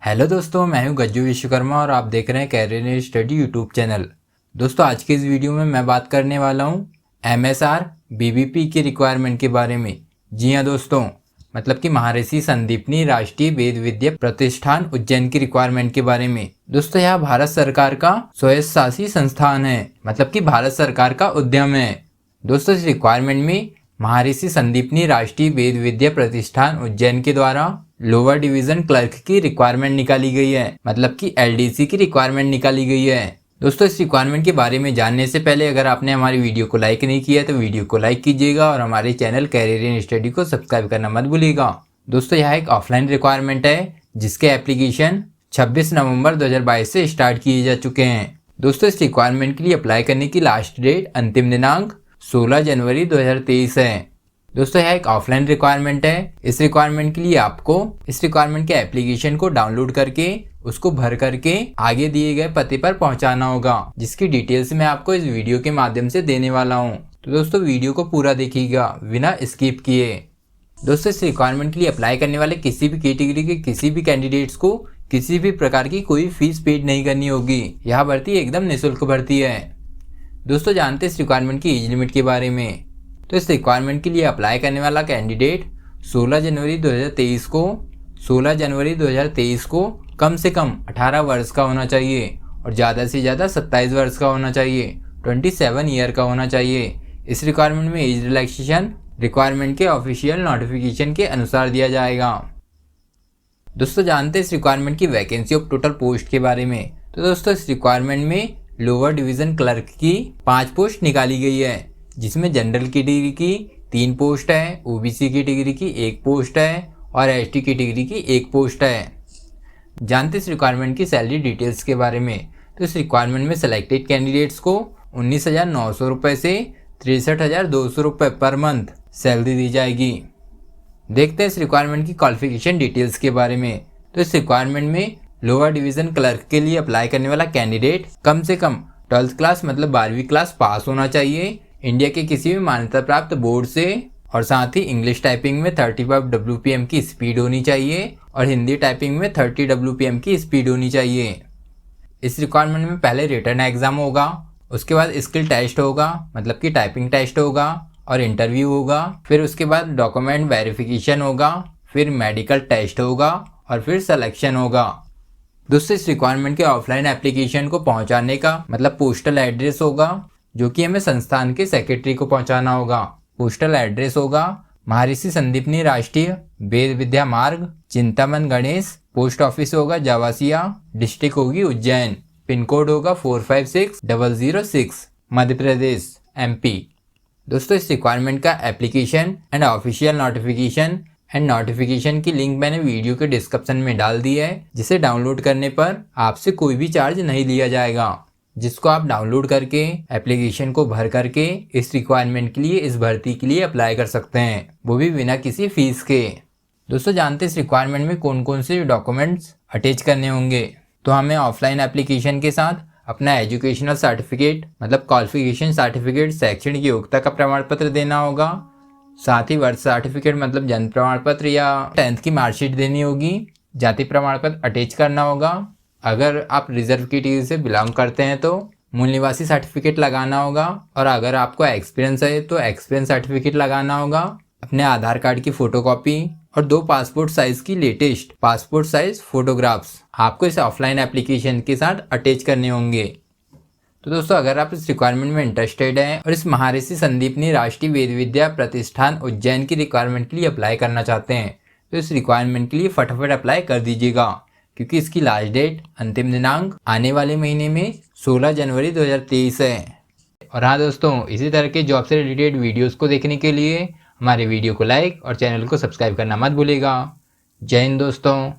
Hello दोस्तों, मैं हूं गज्जू विश्वकर्मा और आप देख रहे हैं career in study YouTube channel. दोस्तों, आज के इस वीडियो में मैं बात करने वाला हूं MSR BBP की रिक्वायरमेंट के बारे में। जी हां दोस्तों, मतलब कि महर्षि संदीपनी राष्ट्रीय वेद विद्या प्रतिष्ठान उज्जैन की रिक्वायरमेंट के बारे में। दोस्तों, यह भारत सरकार का स्वायत्तशासी संस्थान है, मतलब कि भारत सरकार का उद्यम है। दोस्तों, इस रिक्वायरमेंट में महर्षि संदीपनी राष्ट्रीय वेद विद्या प्रतिष्ठान उज्जैन के द्वारा लोअर डिवीजन क्लर्क की रिक्वायरमेंट निकाली गई है, मतलब कि LDC की रिक्वायरमेंट निकाली गई है। दोस्तों, इस रिक्वायरमेंट के बारे में जानने से पहले अगर आपने हमारी वीडियो को लाइक नहीं किया तो वीडियो को लाइक कीजिएगा और हमारे चैनल कैरियर इन स्टडी को सब्सक्राइब करना मत भूलिएगा। दोस्तों, यह एक ऑफलाइन रिक्वायरमेंट है जिसके एप्लीकेशन 26 नवंबर 2022 से स्टार्ट किए जा चुके हैं। दोस्तों, इस रिक्वायरमेंट के लिए अप्लाई करने की लास्ट डेट अंतिम दिनांक 16 जनवरी 2023 है। दोस्तों, यह एक ऑफलाइन रिक्वायरमेंट है। इस रिक्वायरमेंट के लिए आपको इस रिक्वायरमेंट के एप्लीकेशन को डाउनलोड करके उसको भर करके आगे दिए गए पते पर पहुंचाना होगा, जिसकी डिटेल्स मैं आपको इस वीडियो के माध्यम से देने वाला हूं। तो दोस्तों, वीडियो को पूरा देखिएगा बिना स्किप किए। दोस्तों, इस रिक्वायरमेंट के लिए अप्लाई करने वाले किसी भी कैटेगरी के किसी भी कैंडिडेट्स को किसी भी प्रकार की कोई फीस पेड नहीं करनी होगी। यह भर्ती एकदम निःशुल्क भर्ती है। दोस्तों, जानते हैं इस रिक्वायरमेंट की एज लिमिट के बारे में। तो इस रिक्वायरमेंट के लिए अप्लाई करने वाला कैंडिडेट 16 जनवरी 2023 को कम से कम 18 वर्ष का होना चाहिए और ज़्यादा से ज़्यादा 27 वर्ष का होना चाहिए, 27 ईयर का होना चाहिए। इस रिक्वायरमेंट में एज रिलैक्सेशन रिक्वायरमेंट के ऑफिशियल नोटिफिकेशन के अनुसार दिया जाएगा। दोस्तों, जानते हैं इस रिक्वायरमेंट की वैकेंसी ऑफ टोटल पोस्ट के बारे में। तो दोस्तों, इस रिक्वायरमेंट में लोअर डिवीजन क्लर्क की 5 पोस्ट निकाली गई है, जिसमें जनरल कैटेगरी की 3 पोस्ट है, OBC कैटेगरी की 1 पोस्ट है और ST कैटेगरी की 1 पोस्ट है। जानते इस रिक्वायरमेंट की सैलरी डिटेल्स के बारे में। तो इस रिक्वायरमेंट में सिलेक्टेड कैंडिडेट्स को 19,900 रुपये से 63,200 रुपये पर मंथ सैलरी दी जाएगी। देखते हैं इस रिक्वायरमेंट की क्वालिफिकेशन डिटेल्स के बारे में। तो इस रिक्वायरमेंट में लोअर डिवीजन क्लर्क के लिए अप्लाई करने वाला कैंडिडेट कम से कम 12th क्लास मतलब 12वीं क्लास पास होना चाहिए इंडिया के किसी भी मान्यता प्राप्त बोर्ड से, और साथ ही इंग्लिश टाइपिंग में 35 WPM की स्पीड होनी चाहिए और हिंदी टाइपिंग में 30 WPM की स्पीड होनी चाहिए। इस रिक्वायरमेंट में पहले रिटन एग्जाम होगा, उसके बाद स्किल टेस्ट होगा मतलब कि टाइपिंग टेस्ट होगा और इंटरव्यू होगा, फिर उसके बाद डॉक्यूमेंट वेरिफिकेशन होगा, फिर मेडिकल टेस्ट होगा और फिर सिलेक्शन होगा। दोस्तों, इस रिक्वायरमेंट के ऑफलाइन एप्लीकेशन को पहुंचाने का मतलब पोस्टल एड्रेस होगा, जो कि हमें संस्थान के सेक्रेटरी को पहुंचाना होगा। पोस्टल एड्रेस होगा महर्षि संदीपनी राष्ट्रीय वेद विद्या मार्ग, चिंतामन गणेश। पोस्ट ऑफिस होगा जावासिया, डिस्ट्रिक्ट होगी उज्जैन, पिन कोड होगा 456006, मध्य प्रदेश MP। दोस्तों, इस रिक्वायरमेंट का एप्लीकेशन एंड ऑफिशियल नोटिफिकेशन की लिंक मैंने वीडियो के डिस्क्रिप्शन में डाल दी है, जिसे डाउनलोड करने पर आपसे कोई भी चार्ज नहीं लिया जाएगा, जिसको आप डाउनलोड करके एप्लीकेशन को भर करके इस रिक्वायरमेंट के लिए, इस भर्ती के लिए अप्लाई कर सकते हैं, वो भी बिना किसी फीस के। दोस्तों, जानते हैं इस रिक्वायरमेंट में कौन कौन से डॉक्यूमेंट्स अटैच करने होंगे। तो हमें ऑफलाइन एप्लीकेशन के साथ अपना एजुकेशनल सर्टिफिकेट मतलब क्वालिफिकेशन सर्टिफिकेट, शैक्षणिक योग्यता का प्रमाण पत्र देना होगा, साथ ही बर्थ सर्टिफिकेट मतलब जन्म प्रमाण पत्र या 10th की मार्कशीट देनी होगी, जाति प्रमाण पत्र अटैच करना होगा। अगर आप रिजर्व कैटेगरी से बिलोंग करते हैं तो मूल निवासी सर्टिफिकेट लगाना होगा, और अगर आपको एक्सपीरियंस है तो एक्सपीरियंस सर्टिफिकेट लगाना होगा। अपने आधार कार्ड की फोटोकॉपी और 2 पासपोर्ट साइज की लेटेस्ट पासपोर्ट साइज फोटोग्राफ्स आपको इस ऑफलाइन एप्लीकेशन के साथ अटैच करने होंगे। तो दोस्तों, अगर आप इस रिक्वायरमेंट में इंटरेस्टेड हैं और इस महर्षि संदीपनी राष्ट्रीय वेद विद्या प्रतिष्ठान उज्जैन की रिक्वायरमेंट के लिए अप्लाई करना चाहते हैं तो इस रिक्वायरमेंट के लिए फटाफट अप्लाई कर दीजिएगा, क्योंकि इसकी लास्ट डेट अंतिम दिनांक आने वाले महीने में 16 जनवरी 2023 है। और हाँ दोस्तों, इसी तरह के जॉब से रिलेटेड वीडियोस को देखने के लिए हमारे वीडियो को लाइक और चैनल को सब्सक्राइब करना मत भूलिएगा। जय हिंद दोस्तों।